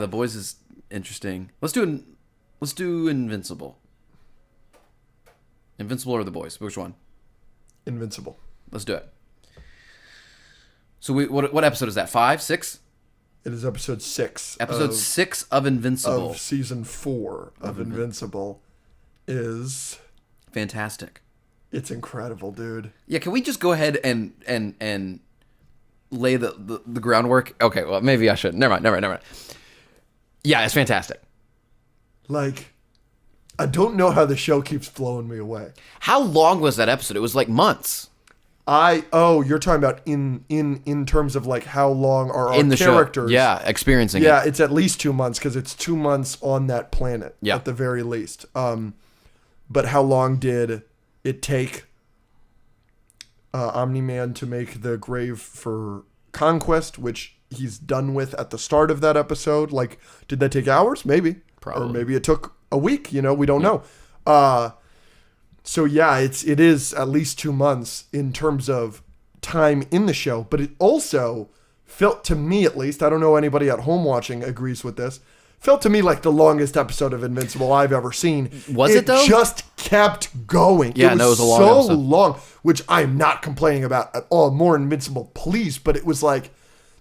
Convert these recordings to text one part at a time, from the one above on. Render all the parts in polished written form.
The Boys is interesting. Let's do Invincible. Invincible or The Boys? Which one? Invincible. Let's do it. So what episode is that? 5, 6? It is episode 6. Episode 6 of Invincible. Of season 4 of Invincible is fantastic. It's incredible, dude. Yeah, can we just go ahead and lay the groundwork? Okay, well, maybe I should. Never mind. Yeah, it's fantastic. Like, I don't know how the show keeps blowing me away. How long was that episode? It was like months. You're talking about in terms of like how long are our characters? Show. Yeah, experiencing it. Yeah, it's at least 2 months because it's 2 months on that planet at the very least. But how long did it take Omni-Man to make the grave for Conquest, which he's done with at the start of that episode? Like, did that take hours? Maybe. Probably. Or maybe it took a week, we don't know. So yeah, it is at least 2 months in terms of time in the show, but it also felt to me, at least, I don't know anybody at home watching agrees with this, felt to me like the longest episode of Invincible I've ever seen. Was it though? It just kept going. Yeah, it was a long so episode. long, which I'm not complaining about at all. More Invincible, please, but it was like,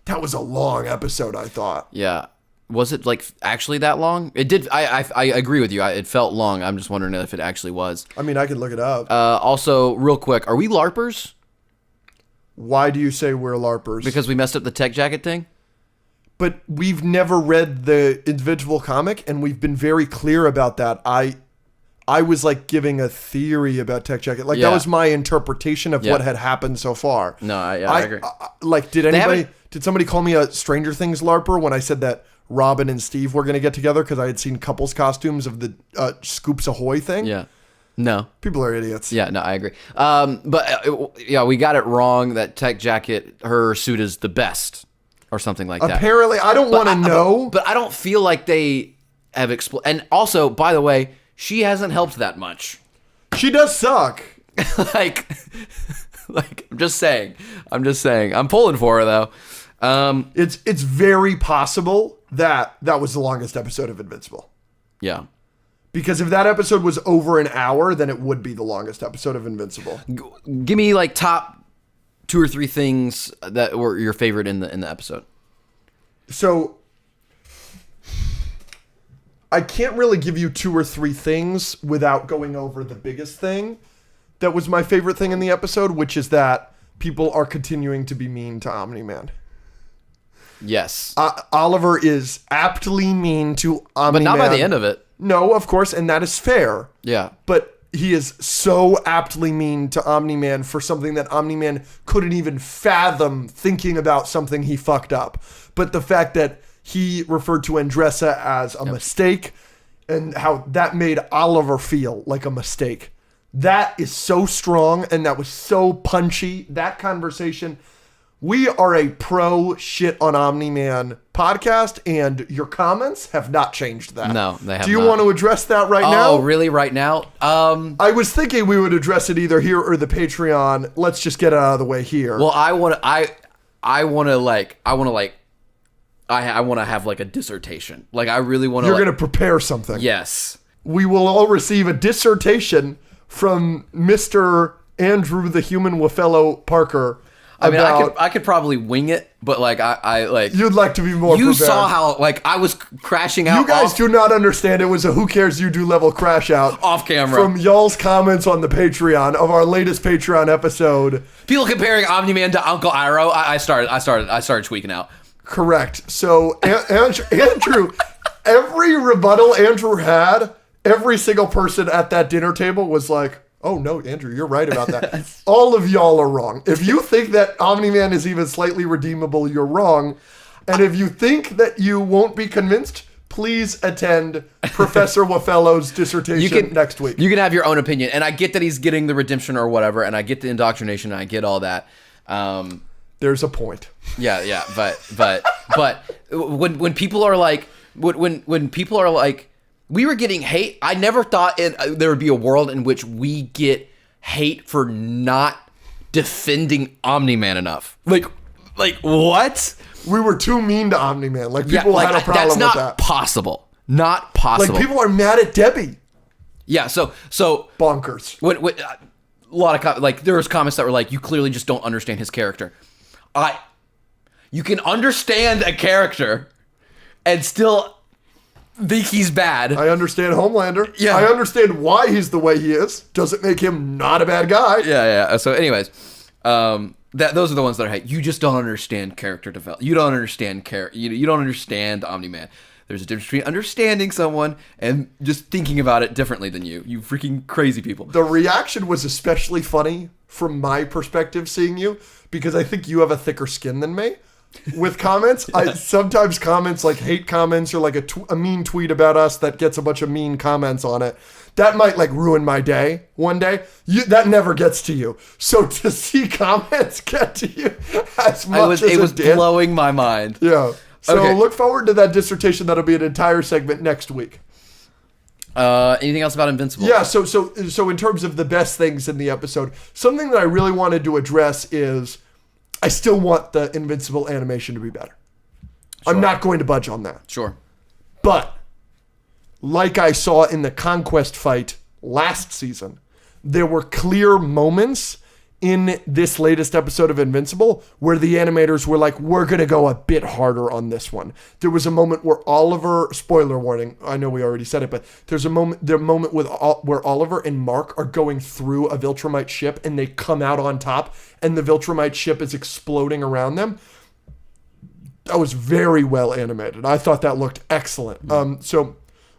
that was a long episode, I thought. Yeah. Was it like actually that long? It did. I agree with you. It felt long. I'm just wondering if it actually was. I mean, I could look it up. Also, real quick, are we LARPers? Why do you say we're LARPers? Because we messed up the tech jacket thing? But we've never read the Invincible comic, and we've been very clear about that. I was like giving a theory about Tech Jacket. Like that was my interpretation of what had happened so far. No, I agree. Like, did somebody call me a Stranger Things LARPer when I said that Robin and Steve were going to get together because I had seen couples costumes of the Scoops Ahoy thing? Yeah. No. People are idiots. Yeah, no, I agree. But we got it wrong that Tech Jacket, her suit is the best or something like that. Apparently, I don't want to know. But I don't feel like they have explained. And also, by the way, she hasn't helped that much. She does suck. like, I'm just saying. I'm pulling for her, though. It's very possible that was the longest episode of Invincible. Yeah. Because if that episode was over an hour, then it would be the longest episode of Invincible. Give me like top 2 or 3 things that were your favorite in the episode. So I can't really give you 2 or 3 things without going over the biggest thing that was my favorite thing in the episode, which is that people are continuing to be mean to Omni-Man. Yes. Oliver is aptly mean to Omni-Man. But not by the end of it. No, of course, and that is fair. Yeah. But he is so aptly mean to Omni-Man for something that Omni-Man couldn't even fathom thinking about something he fucked up. But the fact that he referred to Andressa as a mistake and how that made Oliver feel like a mistake. That is so strong and that was so punchy. That conversation. We are a pro shit on Omni-Man podcast, and your comments have not changed that. No, they have not. Do you want to address that right now? Oh, really? Right now? I was thinking we would address it either here or the Patreon. Let's just get it out of the way here. Well, I want to have like a dissertation. Like I really want to. You're going to prepare something. Yes. We will all receive a dissertation from Mr. Andrew the Human Waffello Parker. I mean, I could probably wing it, but like I like. You'd like to be more. You prepared. saw how like I was crashing out. You guys do not understand. It was a who cares you do level crash out off camera from y'all's comments on the Patreon of our latest Patreon episode. People comparing Omni-Man to Uncle Iroh. I started tweaking out. Correct. So Andrew, every rebuttal Andrew had, every single person at that dinner table was like, oh, no, Andrew, you're right about that. All of y'all are wrong. If you think that Omni-Man is even slightly redeemable, you're wrong. And if you think that you won't be convinced, please attend Professor Waffello's dissertation next week. You can have your own opinion. And I get that he's getting the redemption or whatever, and I get the indoctrination, and I get all that. There's a point. Yeah, but when people are like, when people are like, we were getting hate. I never thought there would be a world in which we get hate for not defending Omni-Man enough. Like what? We were too mean to Omni-Man. Like, people had a problem that's not with that. possible. Not possible. Like, people are mad at Debbie. Yeah, so Bonkers. when a lot of like there was comments that were like, you clearly just don't understand his character. You can understand a character and still think he's bad. I understand Homelander. Yeah. I understand why he's the way he is. Doesn't make him not a bad guy. Yeah. So, anyways, those are the ones that I hate. You just don't understand character development. You don't understand You don't understand Omni-Man. There's a difference between understanding someone and just thinking about it differently than you. You freaking crazy people. The reaction was especially funny from my perspective, seeing you, because I think you have a thicker skin than me. With comments, I sometimes comments like hate comments or like a mean tweet about us that gets a bunch of mean comments on it. That might like ruin my day one day. That never gets to you. So to see comments get to you as much as it was did, blowing my mind. Yeah. So Okay. look forward to that dissertation. That'll be an entire segment next week. Anything else about Invincible? Yeah. So in terms of the best things in the episode, something that I really wanted to address is I still want the Invincible animation to be better. Sure. I'm not going to budge on that. Sure. But like I saw in the Conquest fight last season, there were clear moments in this latest episode of Invincible where the animators were like, we're going to go a bit harder on this one. There was a moment where Oliver, spoiler warning, I know we already said it, but there's a moment where Oliver and Mark are going through a Viltrumite ship and they come out on top and the Viltrumite ship is exploding around them. That was very well animated. I thought that looked excellent. So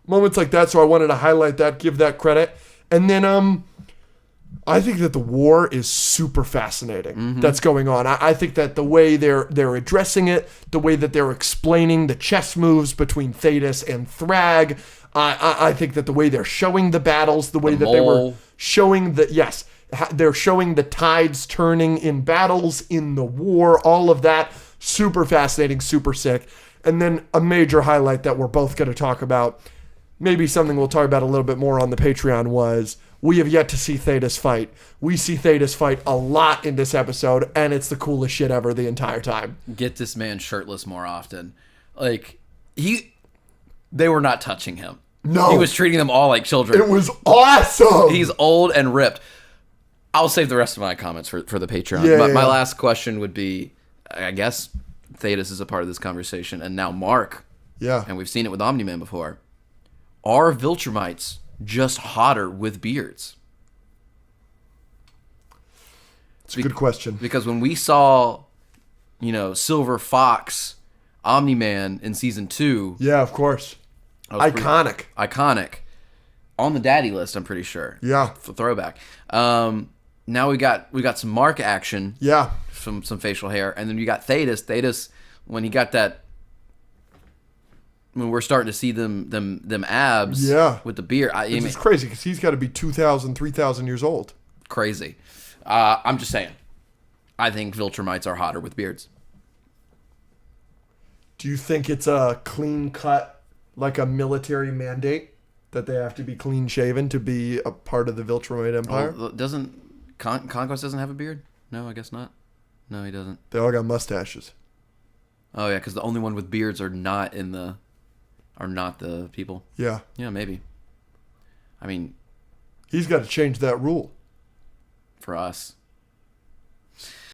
moments like that, so I wanted to highlight that, give that credit. And then I think that the war is super fascinating that's going on. I think that the way they're addressing it, the way that they're explaining the chess moves between Thetis and Thrag, I think that the way they're showing the battles, the way that they were showing they're showing the tides turning in battles, in the war, all of that, super fascinating, super sick. And then a major highlight that we're both going to talk about, maybe something we'll talk about a little bit more on the Patreon, was we have yet to see Thetis fight. We see Thetis fight a lot in this episode, and it's the coolest shit ever the entire time. Get this man shirtless more often. Like, they were not touching him. No. He was treating them all like children. It was awesome. He's old and ripped. I'll save the rest of my comments for the Patreon. Yeah, But my yeah. last question would be, I guess Thetis is a part of this conversation, and now Mark. Yeah. And we've seen it with Omni-Man before. Are Viltrumites just hotter with beards? It's a good question. Because when we saw, Silver Fox, Omni-Man in season 2, Yeah, of course. Iconic. iconic, on the daddy list, I'm pretty sure. Yeah. For throwback. Now we got some Mark action. Yeah. Some facial hair, and then you got Thetis. Thetis, when he got that, when we're starting to see them abs. Yeah. With the beard. It's crazy because he's got to be 2,000, 3,000 years old. Crazy. I'm just saying. I think Viltrumites are hotter with beards. Do you think it's a clean cut, like a military mandate, that they have to be clean shaven to be a part of the Viltrumite Empire? Well, Conquest doesn't have a beard? No, I guess not. No, he doesn't. They all got mustaches. Oh yeah, because the only one with beards are not the people. Yeah. Yeah, maybe. I mean, He's got to change that rule. for us.